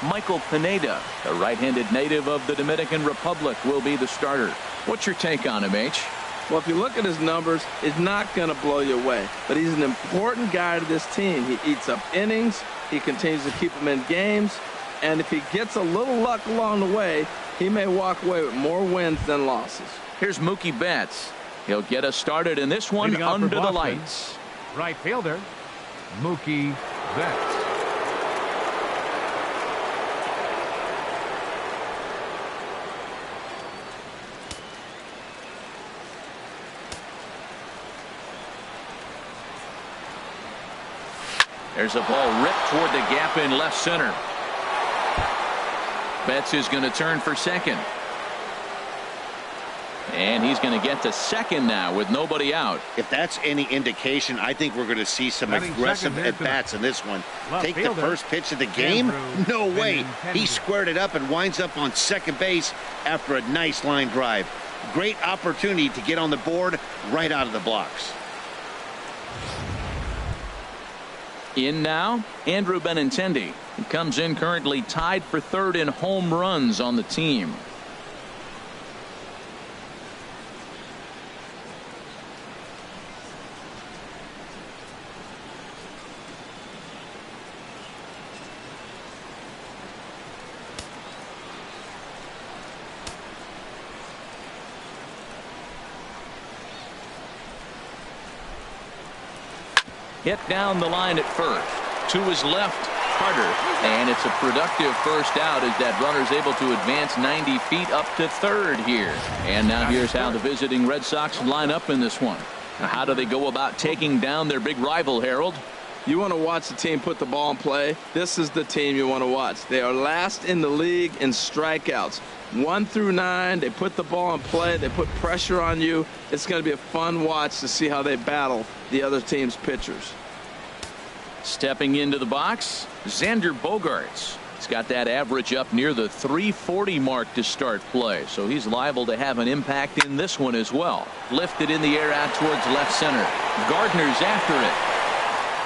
Michael Pineda, the right-handed native of the Dominican Republic, will be the starter. What's your take on him, H? Well, if you look at his numbers, he's not going to blow you away. But he's an important guy to this team. He eats up innings. He continues to keep them in games. And if he gets a little luck along the way, he may walk away with more wins than losses. Here's Mookie Betts. He'll get us started in this one under the lights. Right fielder, Mookie Betts. There's a ball ripped toward the gap in left center. Betts is going to turn for second. And he's going to get to second now with nobody out. If that's any indication, I think we're going to see some aggressive at-bats in this one. Take the first pitch of the game? No way. He squared it up and winds up on second base after a nice line drive. Great opportunity to get on the board right out of the blocks. In now, Andrew Benintendi. He comes in currently tied for third in home runs on the team. Hit down the line at first. To his left, Carter. And it's a productive first out as that runner's able to advance 90 feet up to third here. And now here's how the visiting Red Sox line up in this one. Now, how do they go about taking down their big rival, Harold? You want to watch the team put the ball in play. This is the team you want to watch. They are last in the league in strikeouts. 1 through 9, they put the ball in play. They put pressure on you. It's going to be a fun watch to see how they battle the other team's pitchers. Stepping into the box, Xander Bogaerts. He's got that average up near the 340 mark to start play, so he's liable to have an impact in this one as well. Lifted in the air out towards left center. Gardner's after it.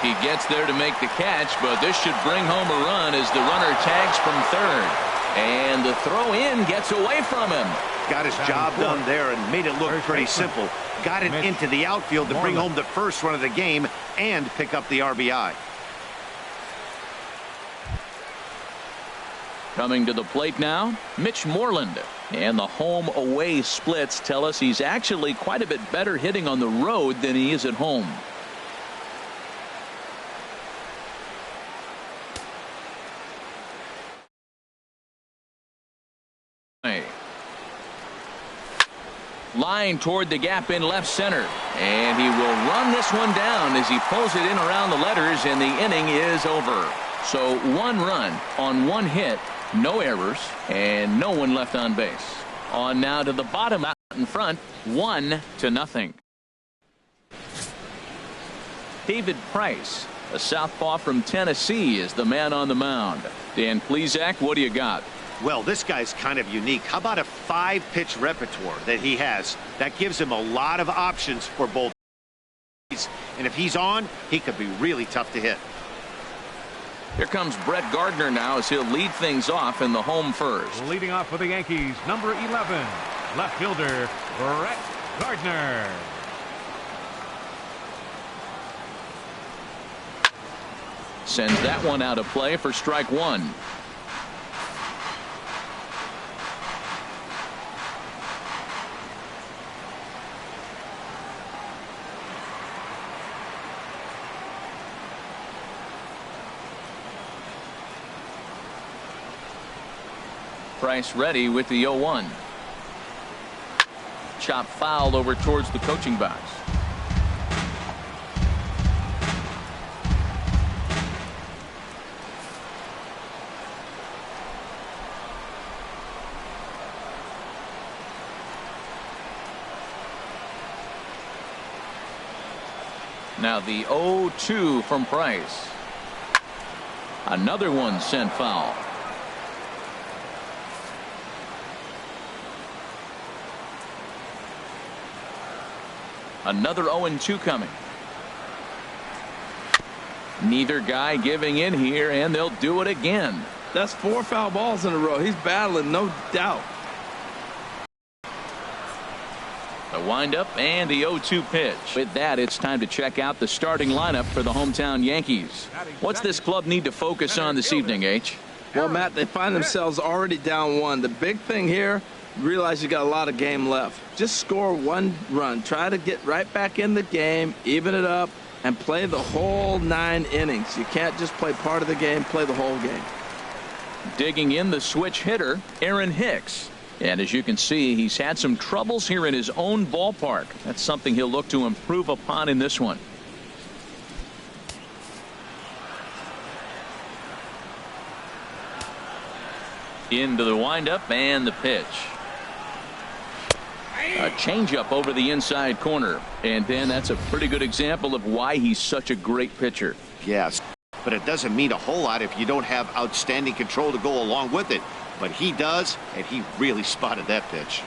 He gets there to make the catch, but this should bring home a run as the runner tags from third. And the throw in gets away from him. Got his job done there and made it look pretty simple. Got it into the outfield to bring home the first run of the game and pick up the RBI. Coming to the plate now, Mitch Moreland. And the home-away splits tell us he's actually quite a bit better hitting on the road than he is at home. Line toward the gap in left center. And he will run this one down as he pulls it in around the letters, and the inning is over. So 1 run on 1 hit, no errors, and no one left on base. On now to the bottom out in front, 1-0. David Price, a southpaw from Tennessee, is the man on the mound. Dan Plesac, what do you got? Well, this guy's kind of unique. How about a 5-pitch repertoire that he has? That gives him a lot of options for both. And if he's on, he could be really tough to hit. Here comes Brett Gardner now as he'll lead things off in the home first. Leading off for the Yankees, number 11, left fielder, Brett Gardner. Sends that one out of play for strike 1. Price ready with the 0-1. Chop fouled over towards the coaching box. Now the 0-2 from Price. Another one sent foul. Another 0-2 coming. Neither guy giving in here, and they'll do it again. That's 4 foul balls in a row. He's battling, no doubt. The windup and the 0-2 pitch. With that, it's time to check out the starting lineup for the hometown Yankees. What's this club need to focus on this evening, H? Well, Matt, they find themselves already down 1. The big thing here, realize you got a lot of game left. Just score 1 run. Try to get right back in the game, even it up, and play the whole 9 innings. You can't just play part of the game, play the whole game. Digging in the switch hitter, Aaron Hicks. And as you can see, he's had some troubles here in his own ballpark. That's something he'll look to improve upon in this one. Into the windup and the pitch. A changeup over the inside corner. And then that's a pretty good example of why he's such a great pitcher. Yes, but it doesn't mean a whole lot if you don't have outstanding control to go along with it. But he does, and he really spotted that pitch.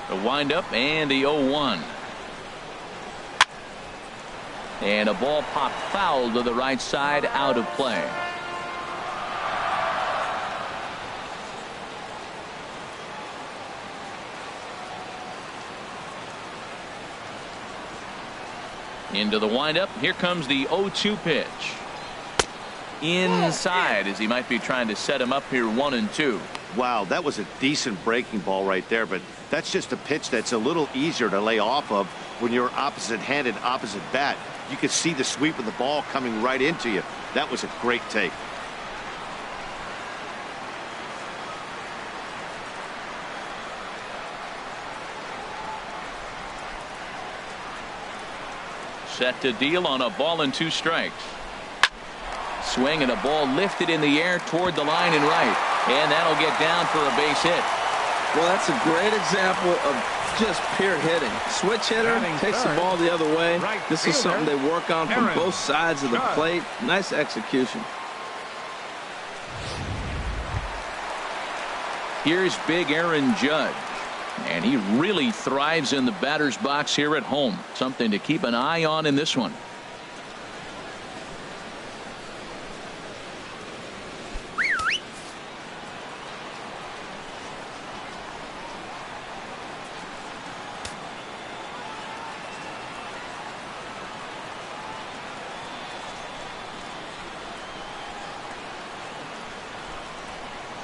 The windup and the 0-1. And a ball popped foul to the right side, out of play. Into the windup. Here comes the 0-2 pitch. Inside, as he might be trying to set him up here 1-2. Wow, that was a decent breaking ball right there, but that's just a pitch that's a little easier to lay off of when you're opposite-handed, opposite bat. You could see the sweep of the ball coming right into you. That was a great take. Set to deal on a ball and 2 strikes. Swing and a ball lifted in the air toward the line and right. And that'll get down for a base hit. Well, that's a great example of just pure hitting. Switch hitter takes the ball the other way. This is something they work on from both sides of the plate. Nice execution. Here's big Aaron Judge. And he really thrives in the batter's box here at home. Something to keep an eye on in this one.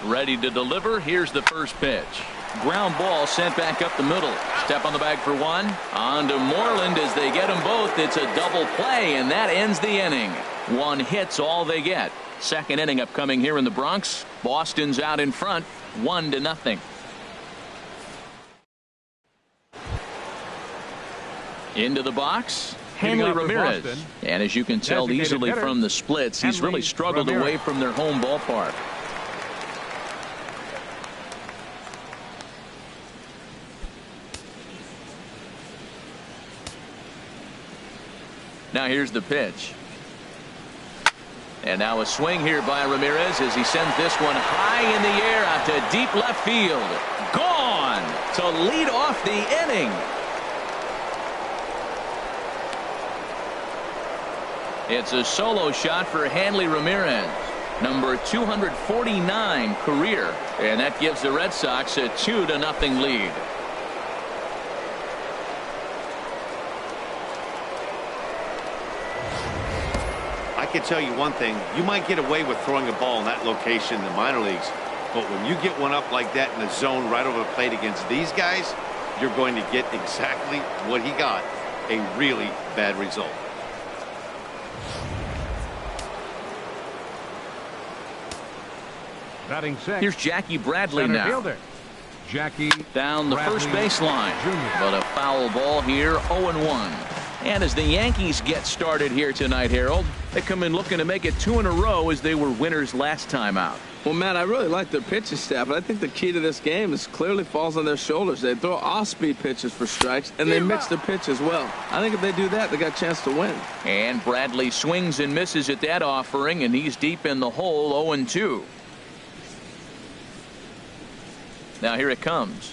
Ready to deliver. Here's the first pitch. Ground ball sent back up the middle. Step on the bag for 1. On to Moreland as they get them both. It's a double play, and that ends the inning. 1 hit's all they get. Second inning upcoming here in the Bronx. Boston's out in front, 1-0. Into the box, Hanley Ramirez. And as you can tell easily from the splits, he's really struggled away from their home ballpark. Now here's the pitch. And now a swing here by Ramirez as he sends this one high in the air out to deep left field. Gone to lead off the inning. It's a solo shot for Hanley Ramirez, number 249 career, and that gives the Red Sox a 2-0 lead. I can tell you one thing, you might get away with throwing a ball in that location in the minor leagues, but when you get one up like that in the zone right over the plate against these guys, you're going to get exactly what he got, a really bad result. Batting six. Here's Jackie Bradley now. Fielder. Jackie down the Bradley first baseline. Jr. But a foul ball here, 0-1. And as the Yankees get started here tonight, Harold, they come in looking to make it 2 in a row as they were winners last time out. Well, Matt, I really like their pitching staff, but I think the key to this game is clearly falls on their shoulders. They throw off-speed pitches for strikes, and they mix their pitch as well. I think if they do that, they got a chance to win. And Bradley swings and misses at that offering, and he's deep in the hole, 0-2. Now here it comes.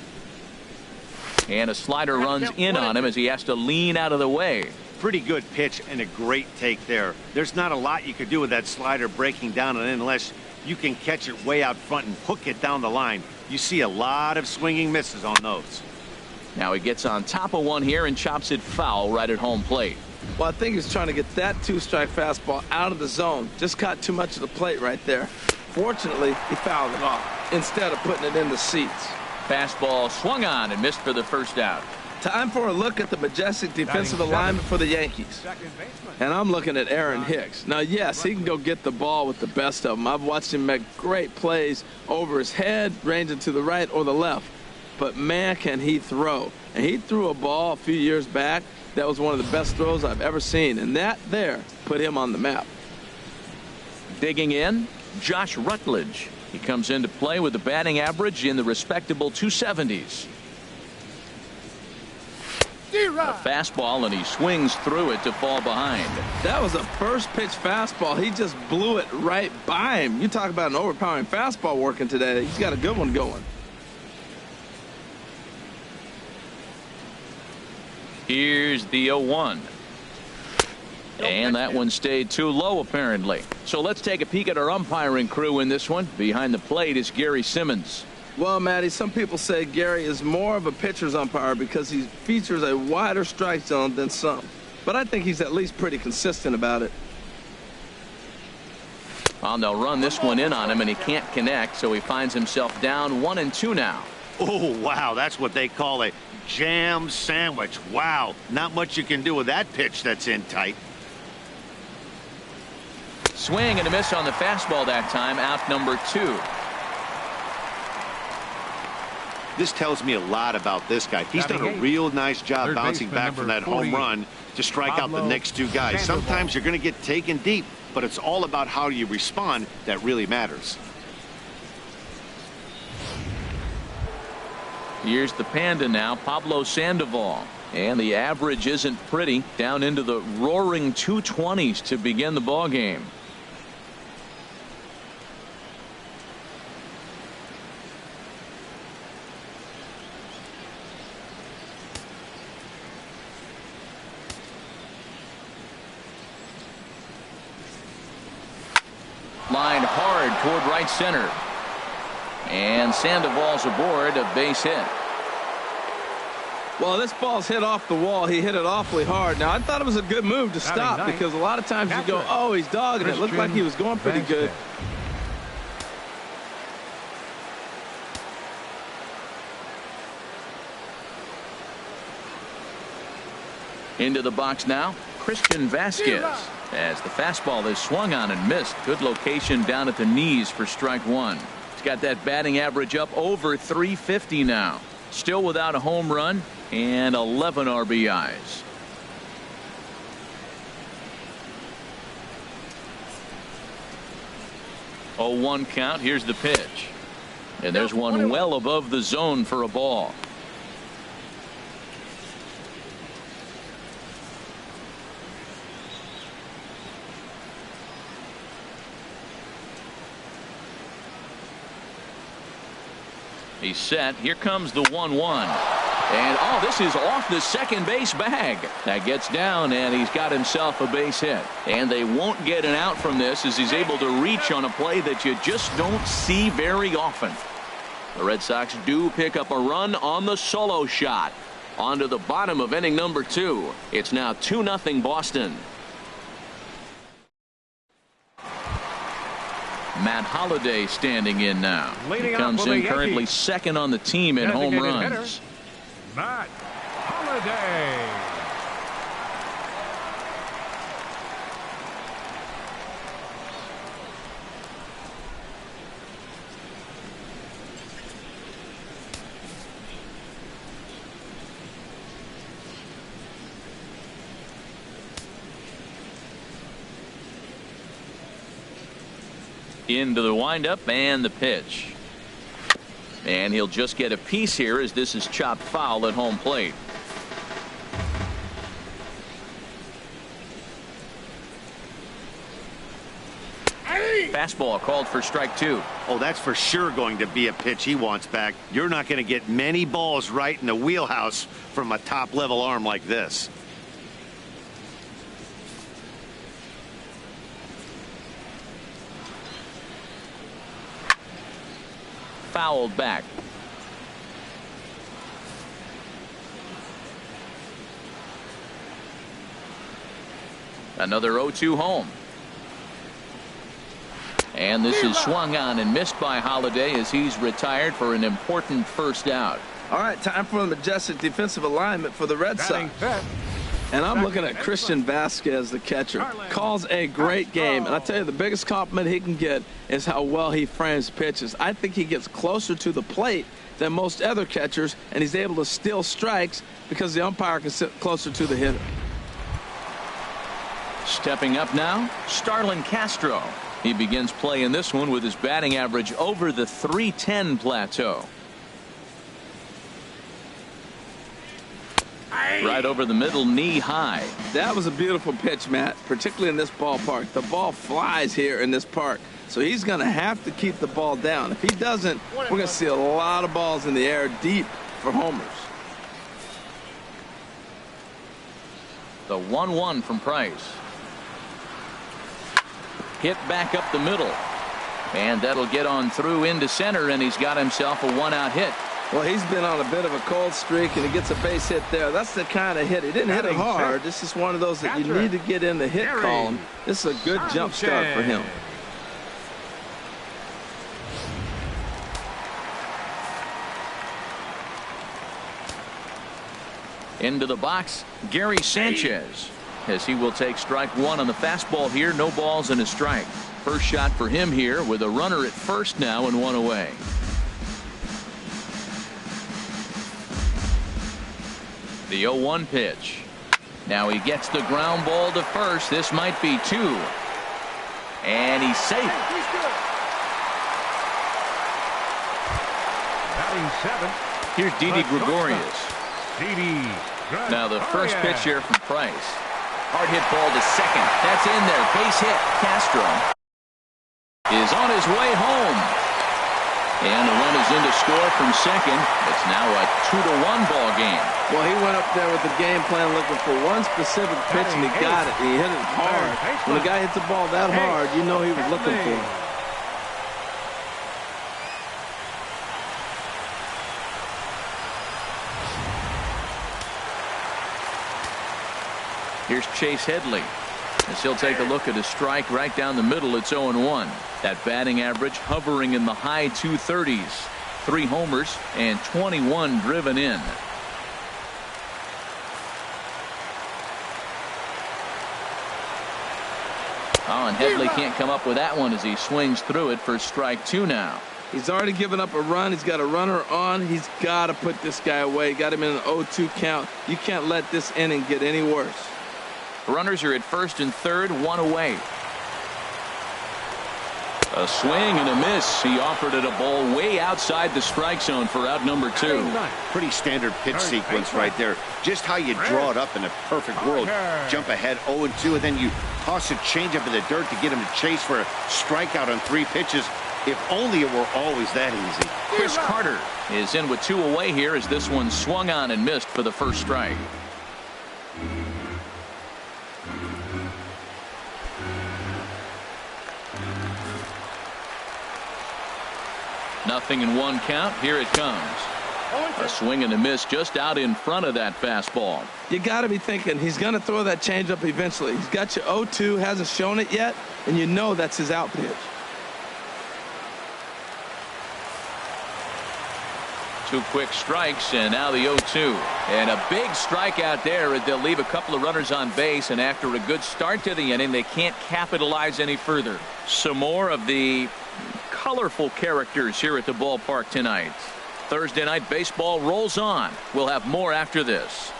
And a slider runs in on him as he has to lean out of the way. Pretty good pitch and a great take there. There's not a lot you could do with that slider breaking down and in unless you can catch it way out front and hook it down the line. You see a lot of swinging misses on those. Now he gets on top of one here and chops it foul right at home plate. Well, I think he's trying to get that 2-strike fastball out of the zone. Just caught too much of the plate right there. Fortunately, he fouled it off instead of putting it in the seats. Fastball swung on and missed for the first out. Time for a look at the majestic defensive alignment for the Yankees. And I'm looking at Aaron Hicks. Now, yes, he can go get the ball with the best of them. I've watched him make great plays over his head, ranging to the right or the left. But, man, can he throw. And he threw a ball a few years back that was one of the best throws I've ever seen. And that there put him on the map. Digging in, Josh Rutledge. He comes into play with a batting average in the respectable 270s. A fastball, and he swings through it to fall behind. That was a first pitch fastball. He just blew it right by him. You talk about an overpowering fastball working today. He's got a good one going. Here's the 0-1. And that one stayed too low, apparently. So let's take a peek at our umpiring crew in this one. Behind the plate is Gary Simmons. Well, Matty, some people say Gary is more of a pitcher's umpire because he features a wider strike zone than some. But I think he's at least pretty consistent about it. Well, they'll run this one in on him, and he can't connect, so he finds himself down 1-2 now. Oh, wow, that's what they call a jam sandwich. Wow, not much you can do with that pitch that's in tight. Swing and a miss on the fastball that time, out number 2. This tells me a lot about this guy. He's done a real nice job bouncing back from that home run to strike out the next 2 guys. Sometimes you're going to get taken deep, but it's all about how you respond that really matters. Here's the Panda now, Pablo Sandoval. And the average isn't pretty, down into the roaring 220s to begin the ball game. Lined hard toward right center. And Sandoval's aboard, a base hit. Well, this ball's hit off the wall. He hit it awfully hard. Now, I thought it was a good move to stop because a lot of times you go, oh, he's dogging it. It looked like he was going pretty good. Into the box now, Christian Vasquez. As the fastball is swung on and missed. Good location down at the knees for strike 1. He's got that batting average up over 350 now. Still without a home run and 11 RBIs. Oh, 1 count. Here's the pitch. And there's one well above the zone for a ball. He's set. Here comes the 1-1. And, oh, this is off the second base bag. That gets down, and he's got himself a base hit. And they won't get an out from this as he's able to reach on a play that you just don't see very often. The Red Sox do pick up a run on the solo shot. On to the bottom of inning number 2. It's now 2-0 Boston. Matt Holliday standing in now. He comes in currently second on the team in home runs. Matt Holliday. Into the windup and the pitch. And he'll just get a piece here as this is chopped foul at home plate. Fastball called for strike 2. Oh, that's for sure going to be a pitch he wants back. You're not going to get many balls right in the wheelhouse from a top level arm like this. fouled back. Another 0-2 home. And this is swung on and missed by Holiday as he's retired for an important first out. All right, time for a majestic defensive alignment for the Red Sox. And I'm looking at Christian Vasquez, the catcher. Calls a great game. And I tell you, the biggest compliment he can get is how well he frames pitches. I think he gets closer to the plate than most other catchers, and he's able to steal strikes because the umpire can sit closer to the hitter. Stepping up now, Starlin Castro. He begins play in this one with his batting average over the .310 plateau. Right over the middle, knee high. That was a beautiful pitch, Matt, particularly in this ballpark. The ball flies here in this park, so he's going to have to keep the ball down. If he doesn't, we're going to see a lot of balls in the air deep for homers. The 1-1 from Price. Hit back up the middle. And that'll get on through into center, and he's got himself a one-out hit. Well, he's been on a bit of a cold streak, and he gets a base hit there. That's the kind of hit. He didn't hit it hard. This is one of those that you need to get in the hit column. This is a good jump start for him. Into the box, Gary Sanchez, as he will take strike one on the fastball here. No balls and a strike. First shot for him here with a runner at first now and one away. The 0-1 pitch. Now he gets the ground ball to first. This might be two. And he's safe. Batting seventh. Here's Didi Gregorius. Now the first pitch here from Price. Hard hit ball to second. That's in there. Base hit. Castro is on his way home. And the run is in to score from second. It's now a 2-1 ball game. Well, he went up there with the game plan looking for one specific pitch, and he got it. He hit it hard. When the guy hits the ball that hard, you know he was looking for it. Here's Chase Headley, as he'll take a look at a strike right down the middle. It's 0-1. That batting average hovering in the high 230s. 3 homers and 21 driven in. Oh, and Headley can't come up with that one as he swings through it for strike 2 now. He's already given up a run. He's got a runner on. He's got to put this guy away. Got him in an 0-2 count. You can't let this inning get any worse. Runners are at first and third, one away. A swing and a miss. He offered it a ball way outside the strike zone for out number 2. Pretty standard pitch sequence right there. Just how you draw it up in a perfect world. Jump ahead 0-2, and then you toss a changeup in the dirt to get him to chase for a strikeout on 3 pitches. If only it were always that easy. Chris Carter is in with 2 away here as this one swung on and missed for the first strike. Nothing in 1 count. Here it comes. A swing and a miss just out in front of that fastball. You got to be thinking he's going to throw that changeup eventually. He's got you 0-2, hasn't shown it yet, and you know that's his out pitch. 2 quick strikes, and now the 0-2. And a big strikeout there. They'll leave a couple of runners on base, and after a good start to the inning, they can't capitalize any further. Some more of the colorful characters here at the ballpark tonight. Thursday night baseball rolls on. We'll have more after this.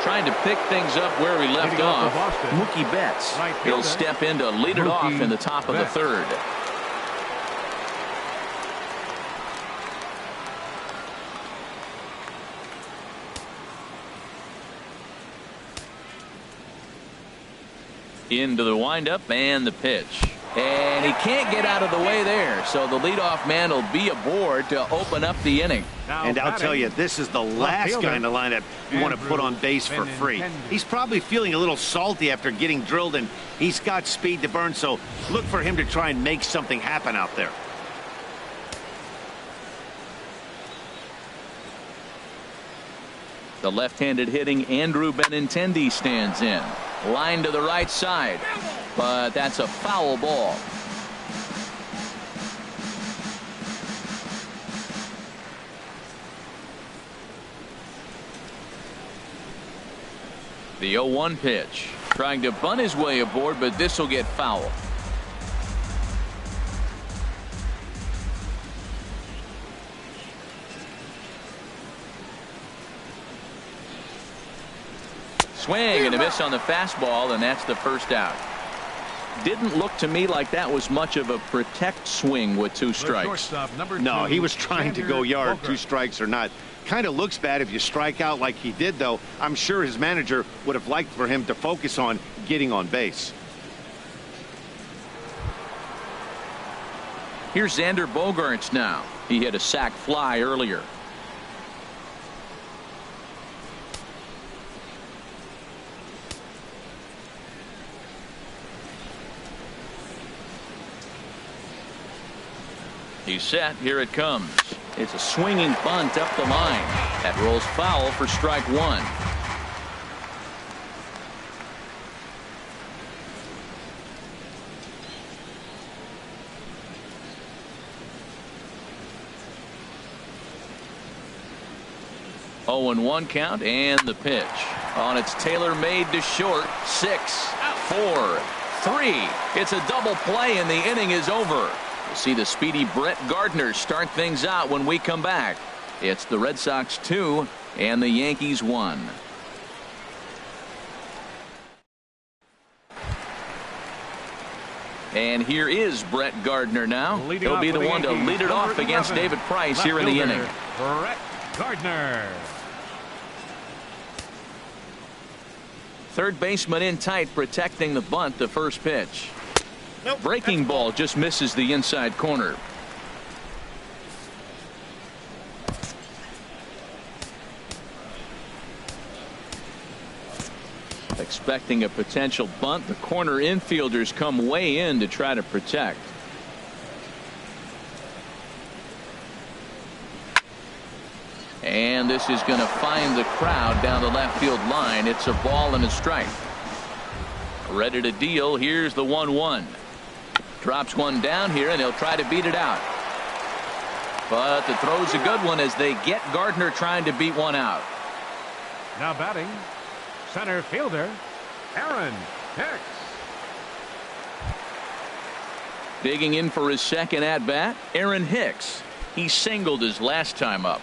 Trying to pick things up where we left off. Mookie Betts. He'll step in to lead it off in the top of the third. Into the windup and the pitch. And he can't get out of the way there. So the leadoff man will be aboard to open up the inning. And I'll tell you, this is the last guy in the lineup you want to put on base for free. He's probably feeling a little salty after getting drilled, and he's got speed to burn, so look for him to try and make something happen out there. The left-handed hitting Andrew Benintendi stands in. Line to the right side, but that's a foul ball. The 0-1 pitch. Trying to bunt his way aboard, but this will get foul. Swing and a miss on the fastball, and that's the first out. Didn't look to me like that was much of a protect swing with 2 strikes. No, he was trying to go yard, 2 strikes or not. Kind of looks bad if you strike out like he did, though. I'm sure his manager would have liked for him to focus on getting on base. Here's Xander Bogaerts now. He hit a sac fly earlier. He's set. Here it comes. It's a swinging bunt up the line. That rolls foul for strike 1. Oh, and 1 count, and the pitch. On its tailor-made to short. 6, 4, 3. It's a double play, and the inning is over. We'll see the speedy Brett Gardner start things out when we come back. It's the Red Sox 2 and the Yankees 1. And here is Brett Gardner now. He'll be the one to lead it off against David Price here in the inning. Brett Gardner. Third baseman in tight, protecting the bunt. The first pitch. Breaking ball just misses the inside corner. Expecting a potential bunt. The corner infielders come way in to try to protect. And this is going to find the crowd down the left field line. It's a ball and a strike. Ready to deal. Here's the 1-1. Drops one down here, and he'll try to beat it out. But the throw's a good one as they get Gardner trying to beat one out. Now batting, center fielder Aaron Hicks. Digging in for his second at bat, Aaron Hicks. He singled his last time up.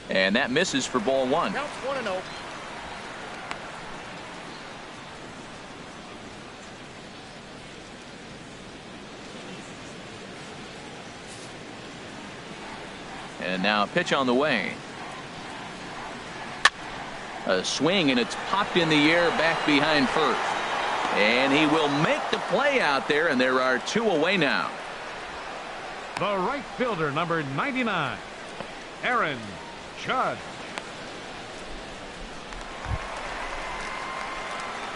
And that misses for ball 1. Counts 1-0. And now a pitch on the way. A swing, and it's popped in the air back behind first. And he will make the play out there, and there are 2 away now. The right fielder, number 99, Aaron Judge.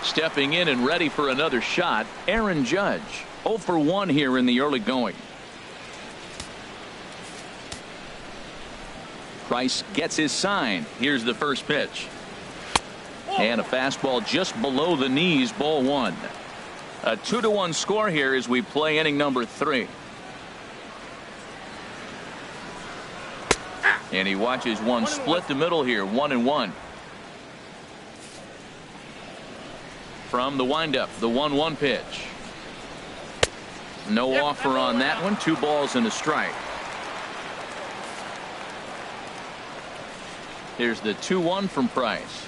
Stepping in and ready for another shot, Aaron Judge. 0 for 1 here in the early going. Price gets his sign. Here's the first pitch. And a fastball just below the knees, ball 1. A 2-1 score here as we play inning number 3. And he watches one split the middle here, 1-1. From the windup, the 1-1 pitch. No offer on that one. 2 balls and a strike. Here's the 2-1 from Price.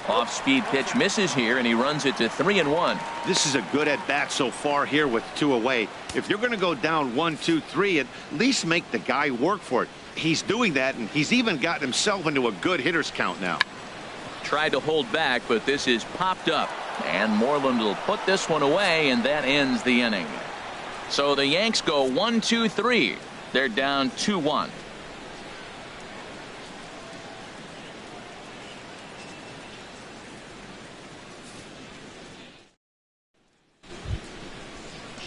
Off-speed pitch misses here, and he runs it to 3-1. This is a good at-bat so far here with 2 away. If you're going to go down 1, 2, 3, at least make the guy work for it. He's doing that, and he's even gotten himself into a good hitter's count now. Tried to hold back, but this is popped up. And Moreland will put this one away, and that ends the inning. So the Yanks go 1, 2, 3. They're down 2-1.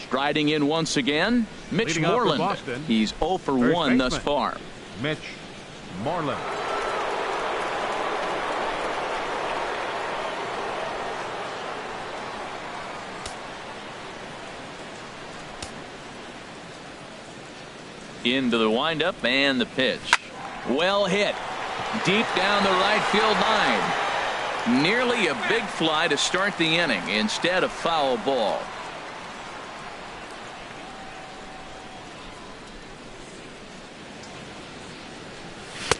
Striding in once again, Mitch Moreland. He's 0 for 1 thus far. Mitch Moreland. Into the windup and the pitch. Well hit. Deep down the right field line. Nearly a big fly to start the inning. Instead, a foul ball.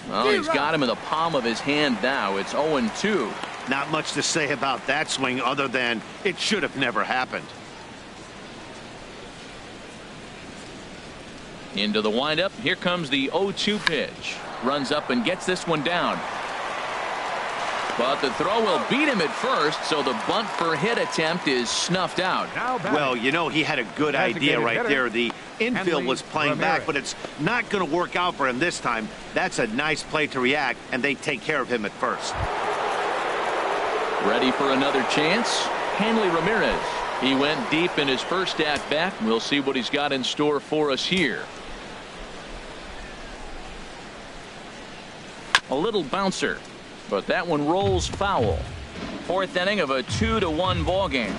Well, he's got him in the palm of his hand now. It's 0-2. Not much to say about that swing other than it should have never happened. Into the windup. Here comes the 0-2 pitch. Runs up and gets this one down. But the throw will beat him at first, so the bunt for hit attempt is snuffed out. Well, you know, he had a good idea right there. The infield was playing back, but it's not going to work out for him this time. That's a nice play to react, and they take care of him at first. Ready for another chance? Hanley Ramirez. He went deep in his first at-bat. We'll see what he's got in store for us here. A little bouncer, but that one rolls foul. 4th inning of a 2-1 ball game.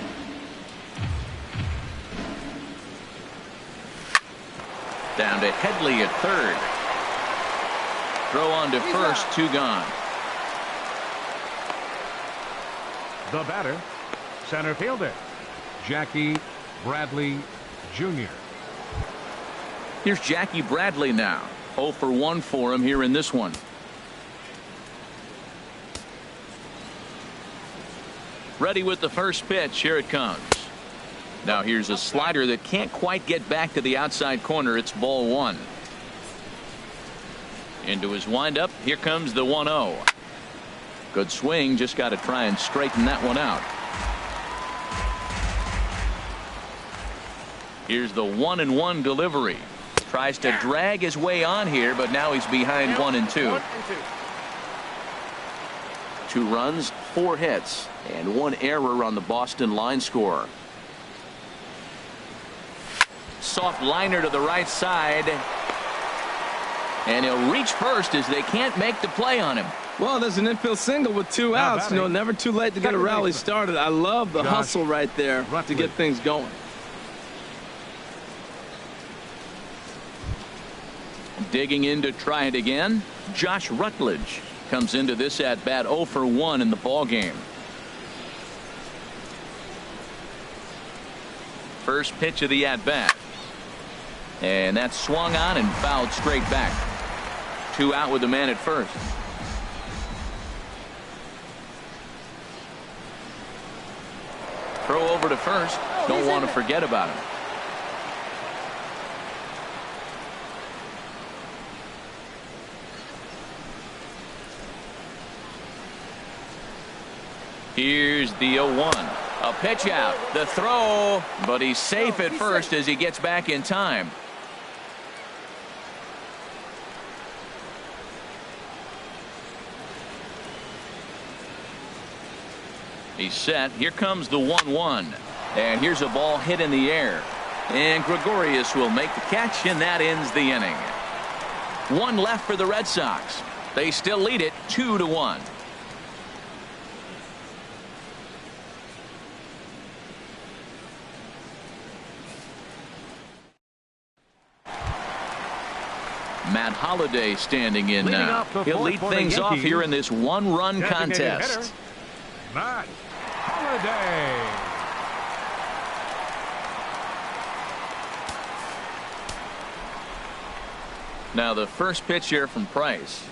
Down to Headley at 3rd. Throw on to first, 2 gone. The batter, center fielder, Jackie Bradley Jr. Here's Jackie Bradley now. 0 for 1 for him here in this one. Ready with the first pitch. Here it comes. Now here's a slider that can't quite get back to the outside corner. It's ball 1. Into his windup. Here comes the 1-0. Good swing. Just got to try and straighten that one out. Here's the 1-1 delivery. Tries to drag his way on here, but now he's behind 1-2. 2 runs, 4 hits, and 1 error on the Boston line score. Soft liner to the right side. And he'll reach first as they can't make the play on him. Well, there's an infield single with 2 outs. You know, never too late to get a rally started. I love the hustle right there to get things going. Digging in to try it again. Josh Rutledge comes into this at bat 0 for 1 in the ball game. First pitch of the at bat. And that's swung on and fouled straight back. 2 out with the man at first. Throw over to first. Don't want to forget about him. Here's the 0-1. A pitch out. The throw. But he's safe at first as he gets back in time. He's set. Here comes the 1-1. And here's a ball hit in the air. And Gregorius will make the catch, and that ends the inning. 1 left for the Red Sox. They still lead it 2-1. Matt Holliday standing in now. He'll lead things off here in this 1-run contest. Matt Holliday. Now the first pitch here from Price.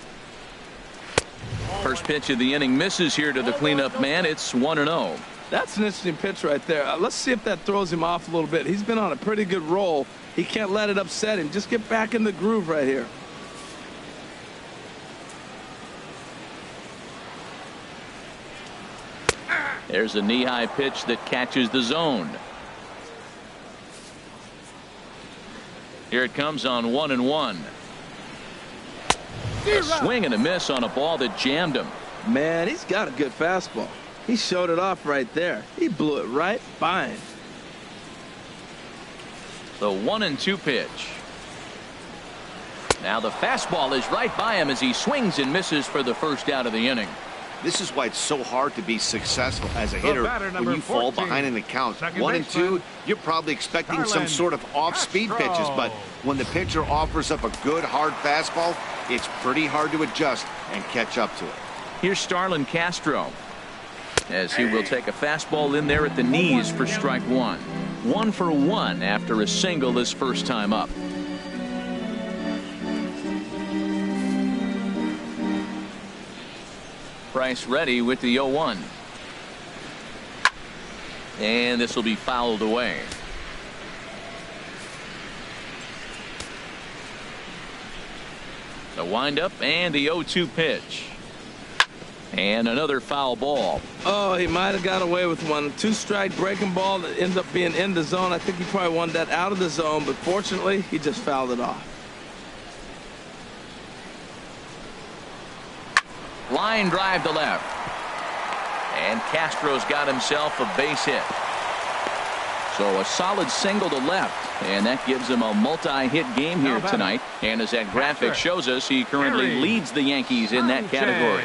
First pitch of the inning misses here to the cleanup man. It's 1-0. That's an interesting pitch right there. Let's see if that throws him off a little bit. He's been on a pretty good roll. He can't let it upset him. Just get back in the groove right here. There's a knee-high pitch that catches the zone. Here it comes on 1-1. A swing and a miss on a ball that jammed him. Man, he's got a good fastball. He showed it off right there. He blew it right by him. The 1-2 pitch. Now the fastball is right by him as he swings and misses for the first out of the inning. This is why it's so hard to be successful as a hitter when you fall behind in the count. 1-2, you're probably expecting some sort of off-speed pitches, but when the pitcher offers up a good hard fastball, it's pretty hard to adjust and catch up to it. Here's Starlin Castro as he will take a fastball in there at the knees for strike one. 1 for 1 after a single this first time up. Price ready with the 0-1. And this will be fouled away. The windup and the 0-2 pitch. And another foul ball. Oh, he might have got away with one. 2-strike breaking ball that ends up being in the zone. I think he probably wanted that out of the zone, but fortunately, he just fouled it off. Line drive to left. And Castro's got himself a base hit. So a solid single to left, and that gives him a multi-hit game here tonight. And as that graphic shows us, he currently leads the Yankees in that category.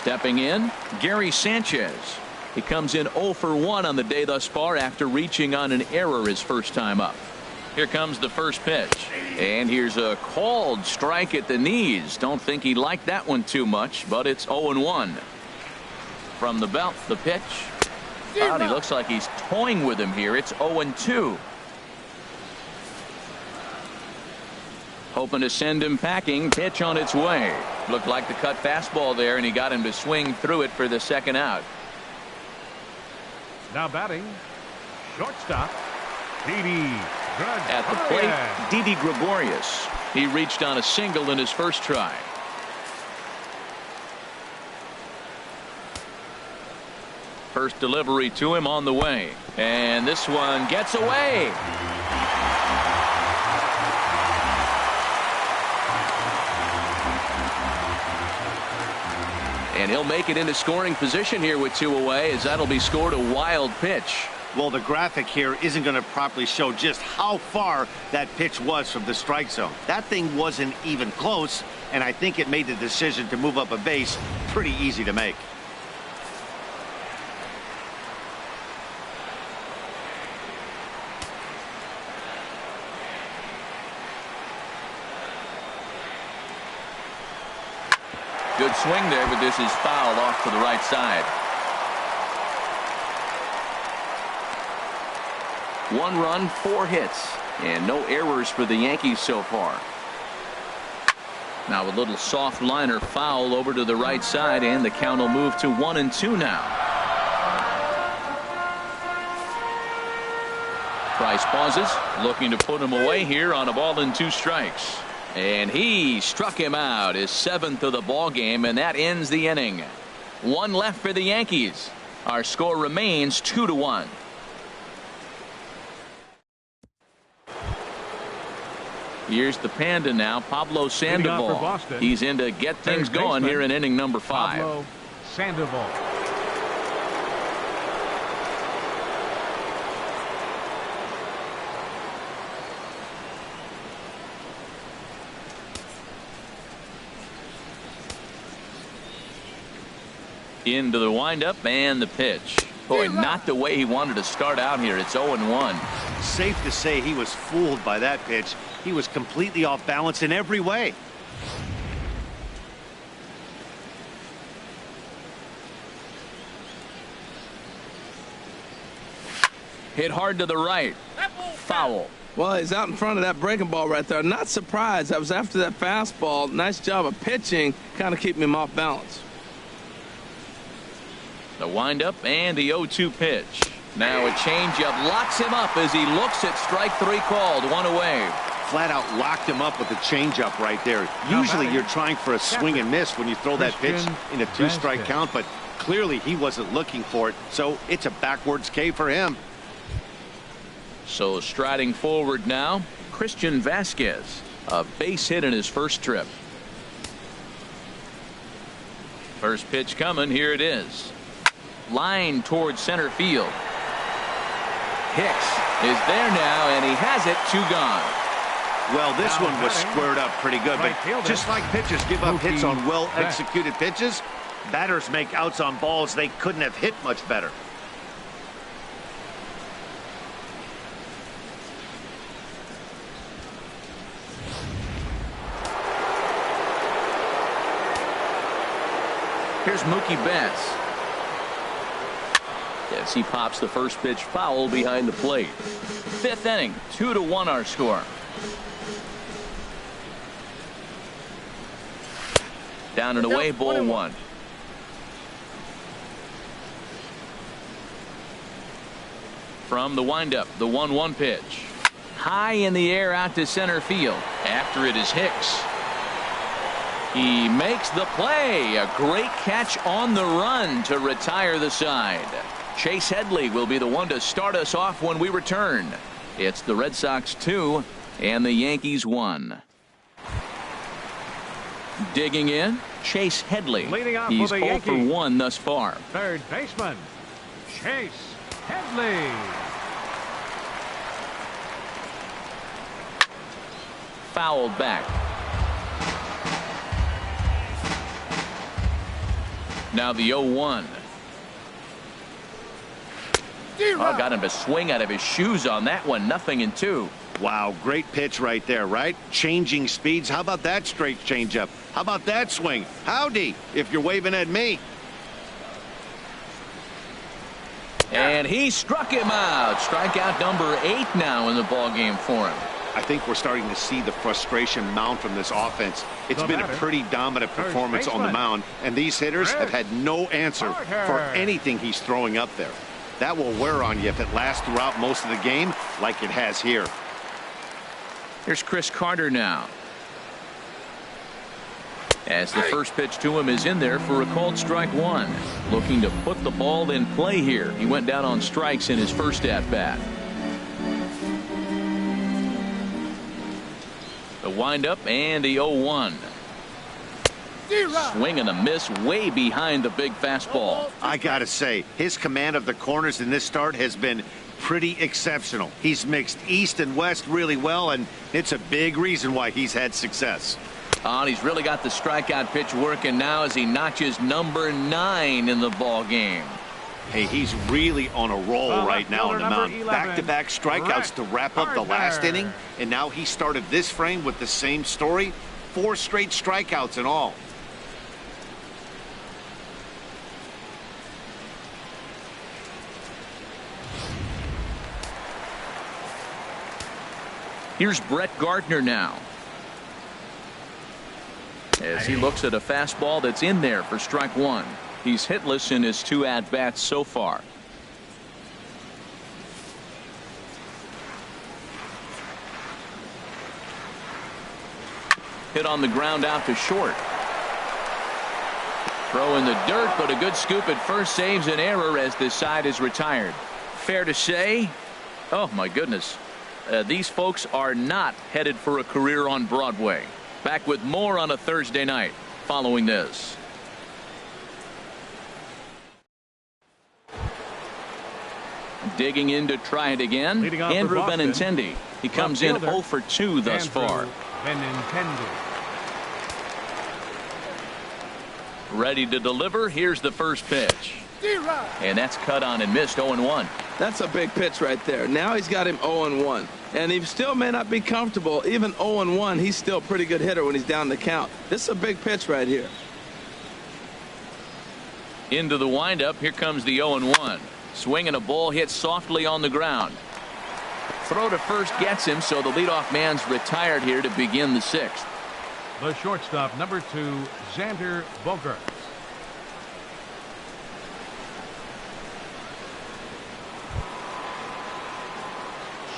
Stepping in, Gary Sanchez. He comes in 0 for 1 on the day thus far after reaching on an error his first time up. Here comes the first pitch. And here's a called strike at the knees. Don't think he liked that one too much, but it's 0-1. From the belt, the pitch. Wow, he looks like he's toying with him here. It's 0-2. Hoping to send him packing. Pitch on its way. Looked like the cut fastball there, and he got him to swing through it for the second out. Now batting, shortstop, Didi. At the plate, Didi Gregorius. He reached on a single in his first try. First delivery to him on the way. And this one gets away. And he'll make it into scoring position here with 2 away, as that'll be scored a wild pitch. Well, the graphic here isn't going to properly show just how far that pitch was from the strike zone. That thing wasn't even close, and I think it made the decision to move up a base pretty easy to make. Good swing there, but this is fouled off to the right side. 1 run, 4 hits, and no errors for the Yankees so far. Now a little soft liner foul over to the right side, and the count will move to 1-2 now. Price pauses, looking to put him away here on a ball and 2 strikes. And he struck him out, his 7th of the ball game, and that ends the inning. 1 left for the Yankees. Our score remains 2-1. Here's the Panda now, Pablo Sandoval. He's in to get things going here in inning number 5. Pablo Sandoval. Into the windup and the pitch. Boy, not the way he wanted to start out here. It's 0-1. Safe to say he was fooled by that pitch. He was completely off balance in every way. Hit hard to the right. Foul. Well, he's out in front of that breaking ball right there. Not surprised. I was after that fastball. Nice job of pitching, kind of keeping him off balance. The windup and the 0-2 pitch. Now a changeup locks him up as he looks at strike 3 called. 1 away. Flat out locked him up with a changeup right there. Usually you're trying for a swing and miss when you throw that pitch in a 2-strike count, but clearly he wasn't looking for it, so it's a backwards K for him. So striding forward now, Christian Vasquez. A base hit in his first trip. First pitch coming. Here it is. Line towards center field. Hicks is there now, and he has it. 2 gone. Well, this one was squared up pretty good, but just like pitchers give up hits on well-executed pitches, batters make outs on balls they couldn't have hit much better. Here's Mookie Betts. As he pops the first pitch foul behind the plate. 5th inning, 2-1 our score. Down and away, ball 1. From the windup, the 1-1 pitch. High in the air out to center field. After it is Hicks. He makes the play. A great catch on the run to retire the side. Chase Headley will be the one to start us off when we return. It's the Red Sox 2 and the Yankees 1. Digging in, Chase Headley. He's 0 for 1 thus far. Third baseman, Chase Headley. Fouled back. Now the 0-1. Got him to swing out of his shoes on that one. 0-2. Wow, great pitch right there, right? Changing speeds. How about that straight changeup? How about that swing? Howdy, if you're waving at me. And he struck him out. Strikeout number 8 now in the ballgame for him. I think we're starting to see the frustration mount from this offense. It's been a pretty dominant performance on the mound, and these hitters have had no answer for anything he's throwing up there. That will wear on you if it lasts throughout most of the game like it has here. Here's Chris Carter now. As the first pitch to him is in there for a called strike 1. Looking to put the ball in play here. He went down on strikes in his first at-bat. The windup and the 0-1. Swing and a miss way behind the big fastball. I gotta say, his command of the corners in this start has been pretty exceptional. He's mixed east and west really well, and it's a big reason why he's had success. And he's really got the strikeout pitch working now as he notches number 9 in the ball game. Hey, he's really on a roll right now on the mound. Back-to-back strikeouts to wrap up the last inning, and now he started this frame with the same story. 4 straight strikeouts in all. Here's Brett Gardner now. As he looks at a fastball that's in there for strike 1. He's hitless in his 2 at-bats so far. Hit on the ground out to short. Throw in the dirt, but a good scoop at first saves an error as this side is retired. Fair to say, oh my goodness, these folks are not headed for a career on Broadway. Back with more on a Thursday night following this. Digging in to try it again, Andrew Benintendi. He comes in 0 for 2 thus far. Ready to deliver. Here's the first pitch. And that's cut on and missed. 0-1. That's a big pitch right there. Now he's got him 0-1. And he still may not be comfortable. Even 0-1, he's still a pretty good hitter when he's down the count. This is a big pitch right here. Into the windup. Here comes the 0-1. Swing and a ball hit softly on the ground. Throw to first gets him, so the leadoff man's retired here to begin the 6th. The shortstop, number 2, Xander Bogaerts.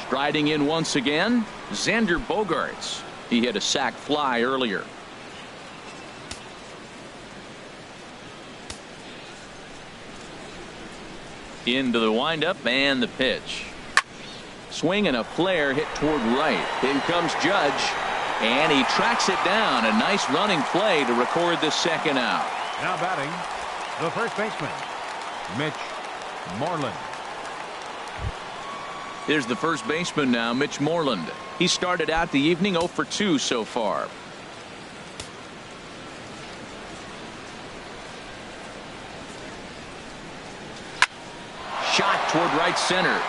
Striding in once again, Xander Bogaerts. He hit a sac fly earlier. Into the windup and the pitch. Swing and a flare hit toward right. In comes Judge, and he tracks it down. A nice running play to record the 2nd out. Now batting, the first baseman, Mitch Moreland. Here's the first baseman now, Mitch Moreland. He started out the evening 0 for 2 so far. Shot toward right center.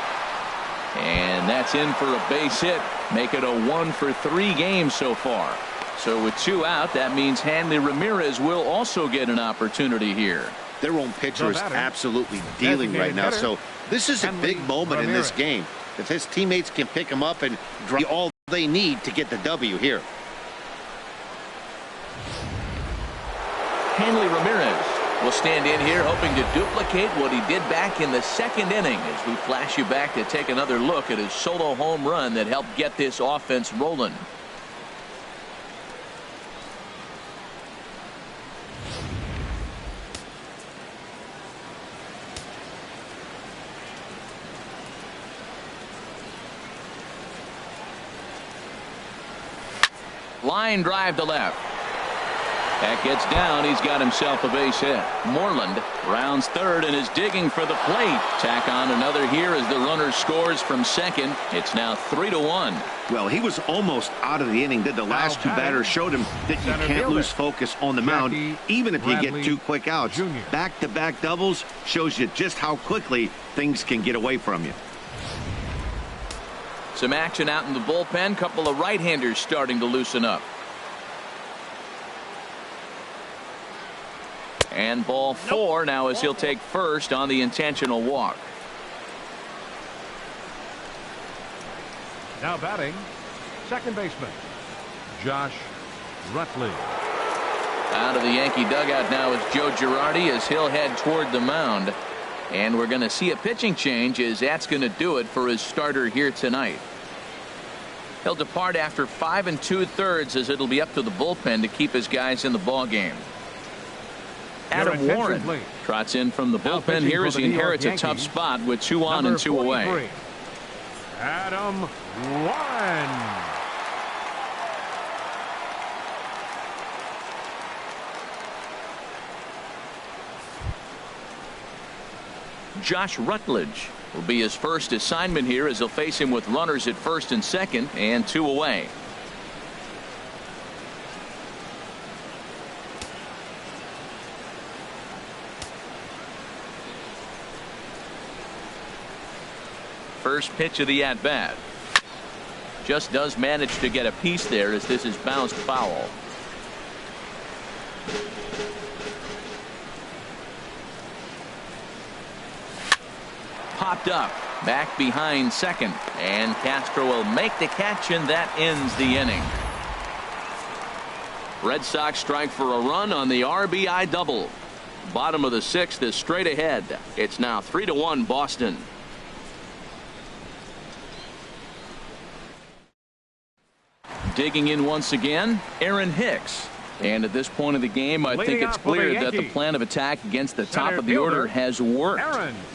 And that's in for a base hit. Make it a 1 for 3 game so far. So with 2 out, that means Hanley Ramirez will also get an opportunity here. Their own pitcher is absolutely dealing right now. So this is a big moment in this game. If his teammates can pick him up and draw all they need to get the W here. Hanley Ramirez will stand in here hoping to duplicate what he did back in the 2nd inning as we flash you back to take another look at his solo home run that helped get this offense rolling. Line drive to left. That gets down. He's got himself a base hit. Moreland rounds third and is digging for the plate. Tack on another here as the runner scores from second. It's now 3-1. Well, he was almost out of the inning. Did the last 2 batters showed him that you can't lose focus on the mound, even if you get 2 quick outs. Back-to-back doubles shows you just how quickly things can get away from you. Some action out in the bullpen. Couple of right-handers starting to loosen up. And ball 4 now as he'll take first on the intentional walk. Now batting, second baseman, Josh Rutledge. Out of the Yankee dugout now is Joe Girardi as he'll head toward the mound. And we're going to see a pitching change as that's going to do it for his starter here tonight. He'll depart after 5 2/3 as it'll be up to the bullpen to keep his guys in the ball game. Adam Warren trots in from the bullpen here as he inherits a tough spot with 2 on and 2 away. Adam Warren. Josh Rutledge will be his first assignment here as he'll face him with runners at first and second and 2 away. First pitch of the at-bat. Just does manage to get a piece there as this is bounced foul. Popped up back behind second, and Castro will make the catch, and that ends the inning. Red Sox strike for a run on the RBI double. Bottom of the 6th is straight ahead. It's now 3-1 Boston. Digging in once again, Aaron Hicks. And at this point of the game, I think it's clear that the plan of attack against the top of the order has worked.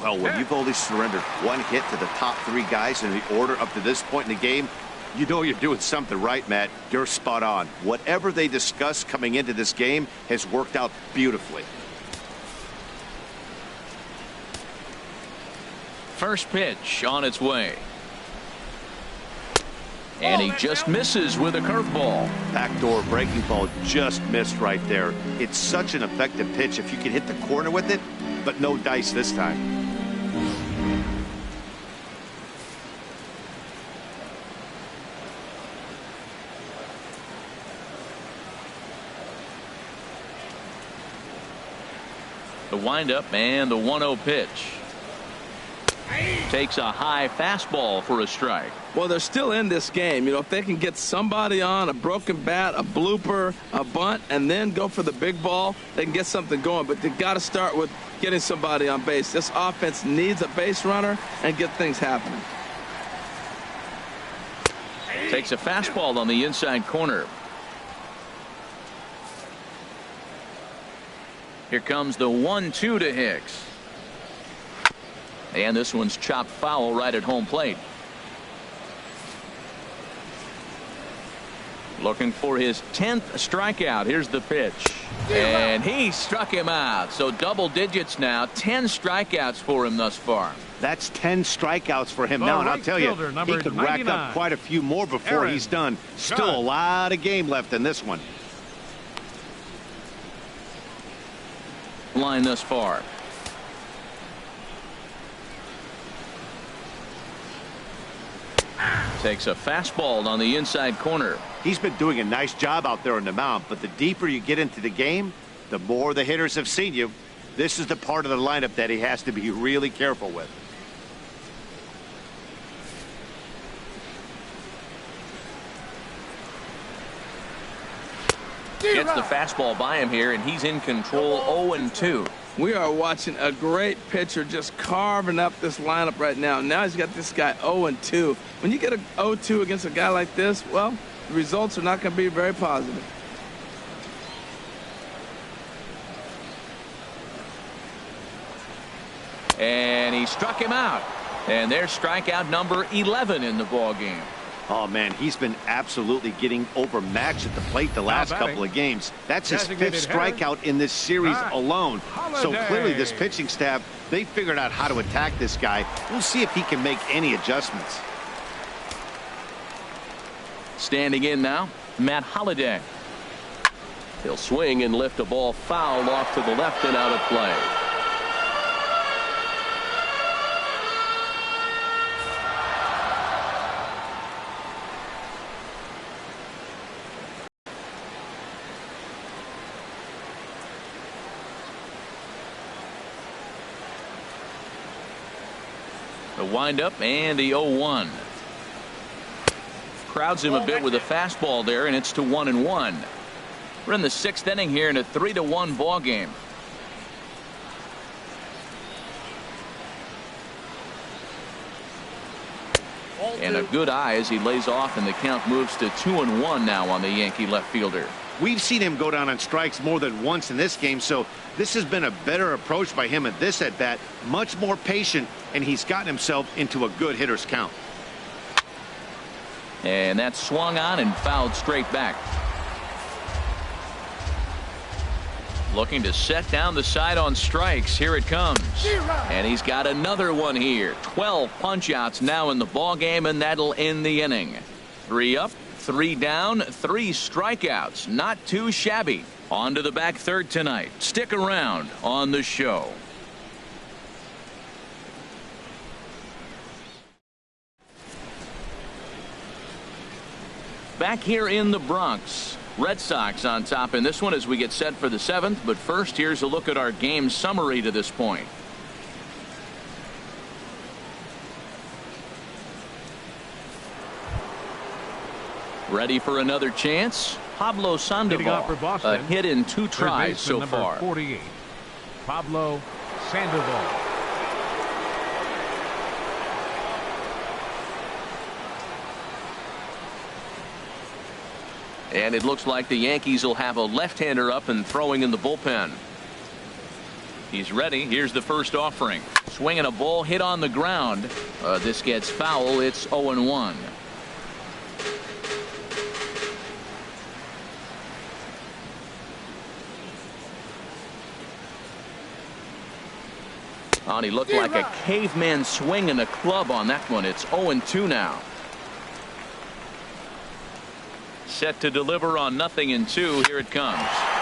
Well, when you've only surrendered 1 hit to the top 3 guys in the order up to this point in the game, you know you're doing something right, Matt. You're spot on. Whatever they discussed coming into this game has worked out beautifully. First pitch on its way. And he just misses with a curveball. Backdoor breaking ball just missed right there. It's such an effective pitch if you can hit the corner with it, but no dice this time. The windup and the 1-0 pitch. Takes a high fastball for a strike. Well, they're still in this game. You know, if they can get somebody on, a broken bat, a blooper, a bunt, and then go for the big ball, they can get something going. But they got to start with getting somebody on base. This offense needs a base runner and get things happening. Takes a fastball on the inside corner. Here comes the 1-2 to Hicks. And this one's chopped foul right at home plate. Looking for his 10th strikeout. Here's the pitch. And he struck him out. So double digits now. 10 strikeouts for him thus far. That's 10 strikeouts for him now, and I'll tell you, he could rack up quite a few more before he's done. Still a lot of game left in this one. Line thus far. Takes a fastball on the inside corner. He's been doing a nice job out there on the mound, but the deeper you get into the game, the more the hitters have seen you. This is the part of the lineup that he has to be really careful with. Gets the fastball by him here, and he's in control. 0-2. We are watching a great pitcher just carving up this lineup right now. Now he's got this guy 0-2. When you get a 0-2 against a guy like this, well, the results are not going to be very positive. And he struck him out. And there's strikeout number 11 in the ball game. Oh, man, he's been absolutely getting overmatched at the plate the last couple of games. That's his 5th strikeout in this series alone. So clearly this pitching staff, they figured out how to attack this guy. We'll see if he can make any adjustments. Standing in now, Matt Holliday. He'll swing and lift a ball foul off to the left and out of play. The windup and the 0-1. Crowds him a bit with a fastball there, and it's to 1-1. We're in the 6th inning here in a 3-1 ball game. And a good eye as he lays off, and the count moves to 2-1 now on the Yankee left fielder. We've seen him go down on strikes more than once in this game, so this has been a better approach by him at this at-bat. Much more patient, and he's gotten himself into a good hitter's count. And that's swung on and fouled straight back. Looking to set down the side on strikes. Here it comes. And he's got another one here. 12 punch-outs now in the ball game, and that'll end the inning. 3 up, 3 down, 3 strikeouts. Not too shabby. On to the back third tonight. Stick around on the show. Back here in the Bronx, Red Sox on top in this one as we get set for the 7th. But first, here's a look at our game summary to this point. Ready for another chance? Pablo Sandoval, a hit in 2 tries so far. 48, Pablo Sandoval. And it looks like the Yankees will have a left-hander up and throwing in the bullpen. He's ready. Here's the first offering. Swinging a ball hit on the ground. This gets foul. It's 0-1. Oh, and he looked like a caveman swinging a club on that one. It's 0-2 now. Set to deliver on 0-2. Here it comes.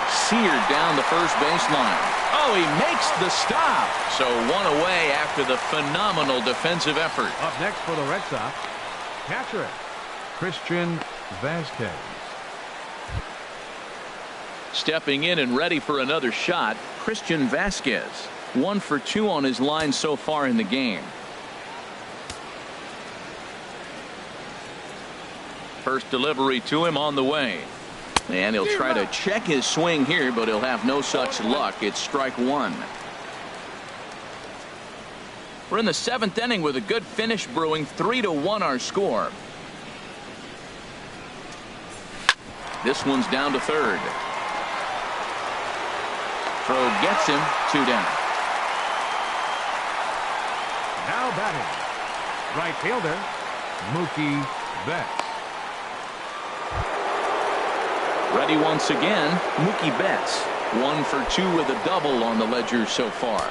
Seared down the first baseline. Oh, he makes the stop. So 1 away after the phenomenal defensive effort. Up next for the Red Sox, catcher Christian Vasquez. Stepping in and ready for another shot, Christian Vasquez. 1 for 2 on his line so far in the game. First delivery to him on the way. And he'll try to check his swing here, but he'll have no such luck. It's strike one. We're in the 7th inning with a good finish brewing. 3-1 our score. This one's down to third. Throw gets him. 2 down. Now batting, right fielder Mookie Betts. Ready once again, Mookie Betts. 1 for 2 with a double on the ledger so far.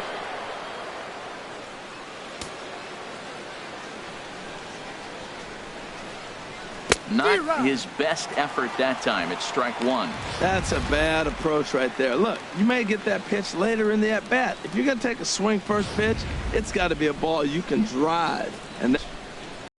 Not his best effort that time. It's strike one. That's a bad approach right there. Look, you may get that pitch later in the at-bat. If you're going to take a swing first pitch, it's got to be a ball you can drive.